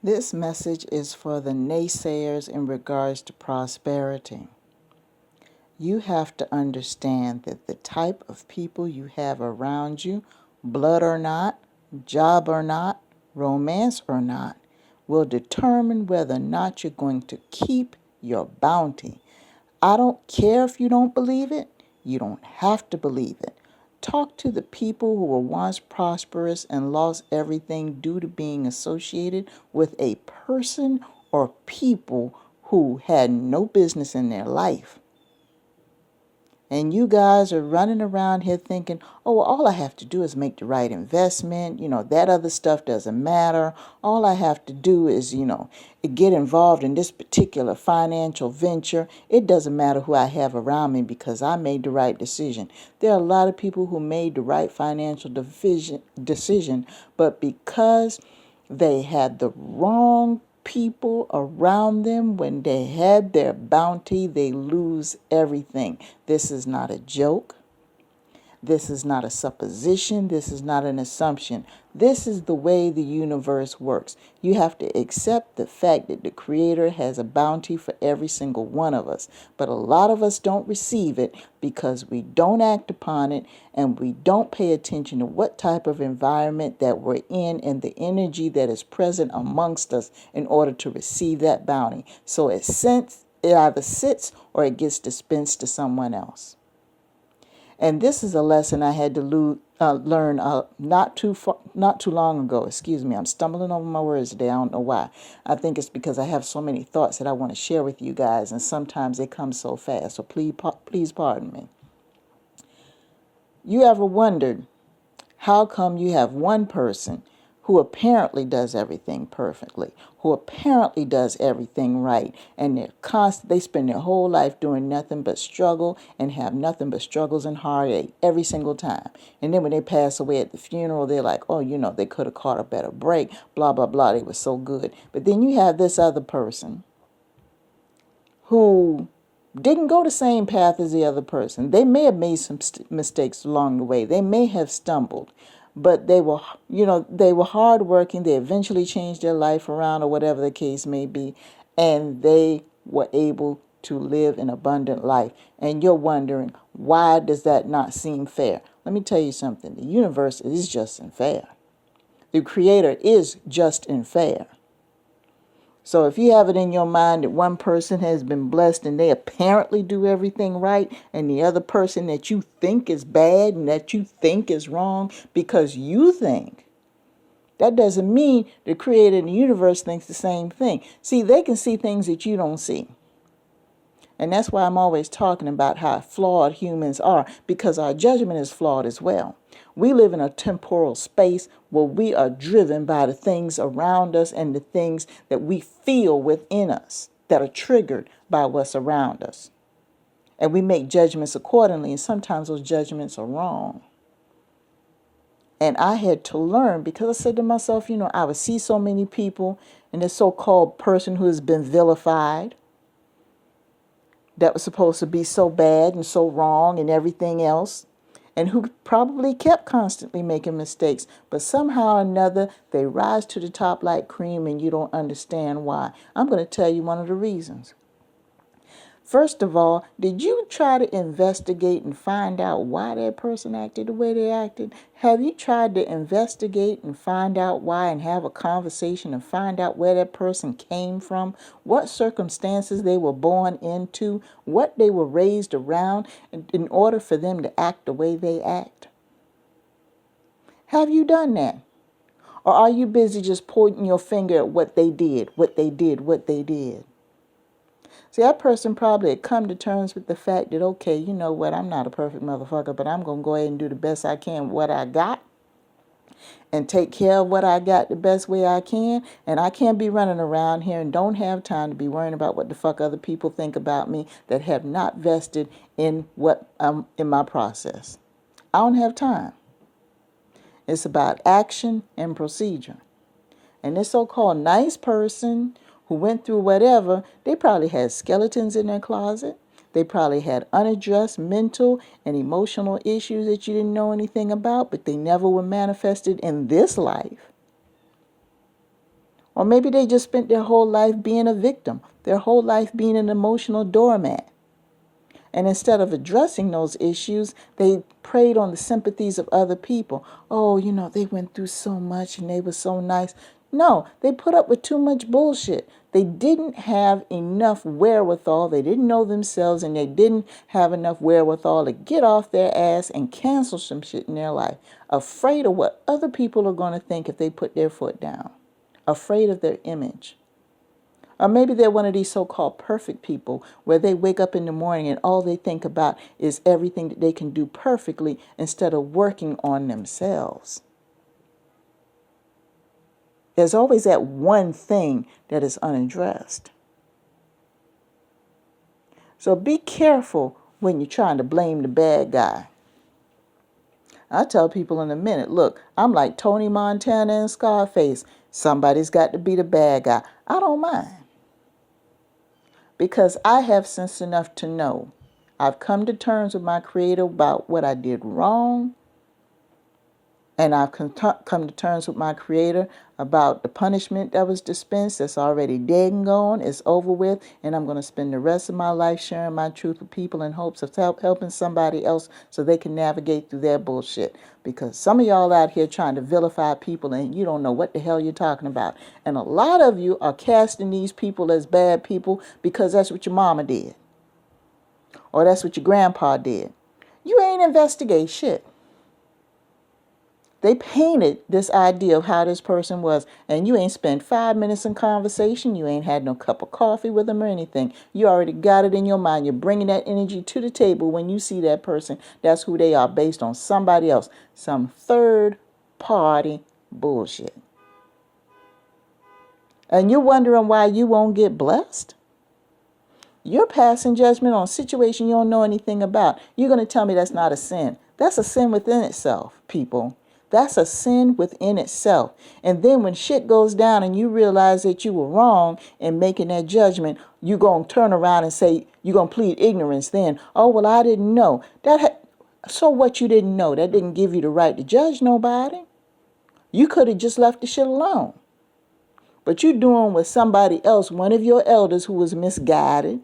This message is for the naysayers in regards to prosperity. You have to understand that the type of people you have around you, blood or not, job or not, romance or not, will determine whether or not you're going to keep your bounty. I don't care if you don't believe it. You don't have to believe it. Talk to the people who were once prosperous and lost everything due to being associated with a person or people who had no business in their life. And you guys are running around here thinking, oh, well, all I have to do is make the right investment. That other stuff doesn't matter. All I have to do is, get involved in this particular financial venture. It doesn't matter who I have around me because I made the right decision. There are a lot of people who made the right financial decision, but because they had the wrong people around them, when they had their bounty, they lose everything. This is not a joke. This is not a supposition. This is not an assumption. This is the way the universe works. You have to accept the fact that the Creator has a bounty for every single one of us. But a lot of us don't receive it because we don't act upon it and we don't pay attention to what type of environment that we're in and the energy that is present amongst us in order to receive that bounty. So it either sits or it gets dispensed to someone else. And this is a lesson I had to learn not too long ago. Excuse me, I'm stumbling over my words today. I don't know why. I think it's because I have so many thoughts that I want to share with you guys, and sometimes they come so fast. So please pardon me. You ever wondered how come you have one person who apparently does everything perfectly, who apparently does everything right, and they spend their whole life doing nothing but struggle and have nothing but struggles and heartache every single time. And then when they pass away at the funeral, they're like, oh, they could have caught a better break, blah, blah, blah, they were so good. But then you have this other person who didn't go the same path as the other person. They may have made some mistakes along the way. They may have stumbled, but they were hardworking. They eventually changed their life around, or whatever the case may be, and they were able to live an abundant life. And you're wondering, why does that not seem fair? Let me tell you something. The universe is just and fair. The Creator is just and fair. So if you have it in your mind that one person has been blessed and they apparently do everything right, and the other person that you think is bad and that you think is wrong because you think, that doesn't mean the Creator in the universe thinks the same thing. See, they can see things that you don't see. And that's why I'm always talking about how flawed humans are, because our judgment is flawed as well. We live in a temporal space where we are driven by the things around us and the things that we feel within us that are triggered by what's around us. And we make judgments accordingly, and sometimes those judgments are wrong. And I had to learn, because I said to myself, I would see so many people and this so-called person who has been vilified, that was supposed to be so bad and so wrong and everything else, and who probably kept constantly making mistakes, but somehow or another they rise to the top like cream and you don't understand why. I'm going to tell you one of the reasons. First of all, did you try to investigate and find out why that person acted the way they acted? Have you tried to investigate and find out why and have a conversation and find out where that person came from, what circumstances they were born into, what they were raised around in order for them to act the way they act? Have you done that? Or are you busy just pointing your finger at what they did? See, that person probably had come to terms with the fact that, okay, you know what, I'm not a perfect motherfucker, but I'm going to go ahead and do the best I can with what I got and take care of what I got the best way I can. And I can't be running around here and don't have time to be worrying about what the fuck other people think about me that have not vested in in my process. I don't have time. It's about action and procedure. And this so-called nice person who went through whatever, they probably had skeletons in their closet. They probably had unaddressed mental and emotional issues that you didn't know anything about, but they never were manifested in this life. Or maybe they just spent their whole life being a victim, their whole life being an emotional doormat. And instead of addressing those issues, they preyed on the sympathies of other people. Oh, they went through so much and they were so nice. No, they put up with too much bullshit. They didn't have enough wherewithal. They didn't know themselves, and they didn't have enough wherewithal to get off their ass and cancel some shit in their life. Afraid of what other people are going to think if they put their foot down. Afraid of their image. Or maybe they're one of these so-called perfect people where they wake up in the morning and all they think about is everything that they can do perfectly instead of working on themselves. There's always that one thing that is unaddressed. So be careful when you're trying to blame the bad guy. I tell people in a minute, look, I'm like Tony Montana and Scarface. Somebody's got to be the bad guy. I don't mind. Because I have sense enough to know I've come to terms with my Creator about what I did wrong. And I've come to terms with my Creator about the punishment that was dispensed. That's already dead and gone. It's over with. And I'm going to spend the rest of my life sharing my truth with people in hopes of helping somebody else so they can navigate through their bullshit. Because some of y'all out here trying to vilify people and you don't know what the hell you're talking about. And a lot of you are casting these people as bad people because that's what your mama did. Or that's what your grandpa did. You ain't investigate shit. They painted this idea of how this person was, and you ain't spent 5 minutes in conversation. You ain't had no cup of coffee with them or anything. You already got it in your mind. You're bringing that energy to the table when you see that person. That's who they are based on somebody else. Some third-party bullshit. And you're wondering why you won't get blessed? You're passing judgment on a situation you don't know anything about. You're going to tell me that's not a sin. That's a sin within itself, people. That's a sin within itself. And then when shit goes down and you realize that you were wrong in making that judgment, you're going to turn around and say, you're going to plead ignorance then. Oh, well, I didn't know. So what you didn't know? That didn't give you the right to judge nobody. You could have just left the shit alone. But you're doing what somebody else, one of your elders who was misguided,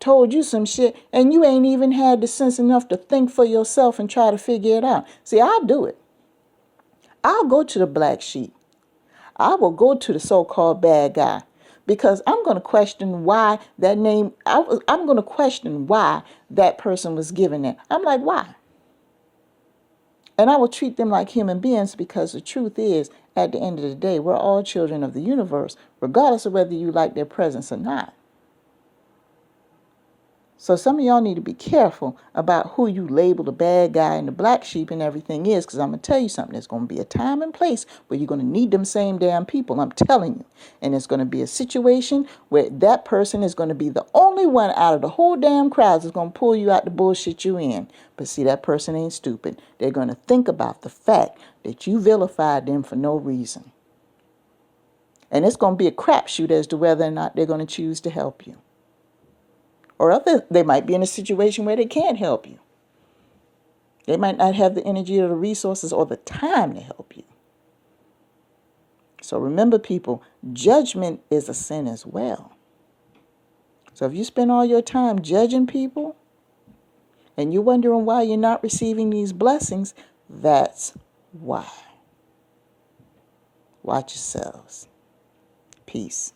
told you some shit, and you ain't even had the sense enough to think for yourself and try to figure it out. See, I'll do it. I'll go to the black sheep. I will go to the so-called bad guy because I'm going to question why that name, I'm going to question why that person was given that. I'm like, why? And I will treat them like human beings because the truth is, at the end of the day, we're all children of the universe, regardless of whether you like their presence or not. So some of y'all need to be careful about who you label the bad guy and the black sheep and everything is, because I'm going to tell you something. There's going to be a time and place where you're going to need them same damn people. I'm telling you. And it's going to be a situation where that person is going to be the only one out of the whole damn crowd that's going to pull you out the bullshit you in. But see, that person ain't stupid. They're going to think about the fact that you vilified them for no reason. And it's going to be a crapshoot as to whether or not they're going to choose to help you. Or they might be in a situation where they can't help you. They might not have the energy or the resources or the time to help you. So remember, people, judgment is a sin as well. So if you spend all your time judging people and you're wondering why you're not receiving these blessings, that's why. Watch yourselves. Peace.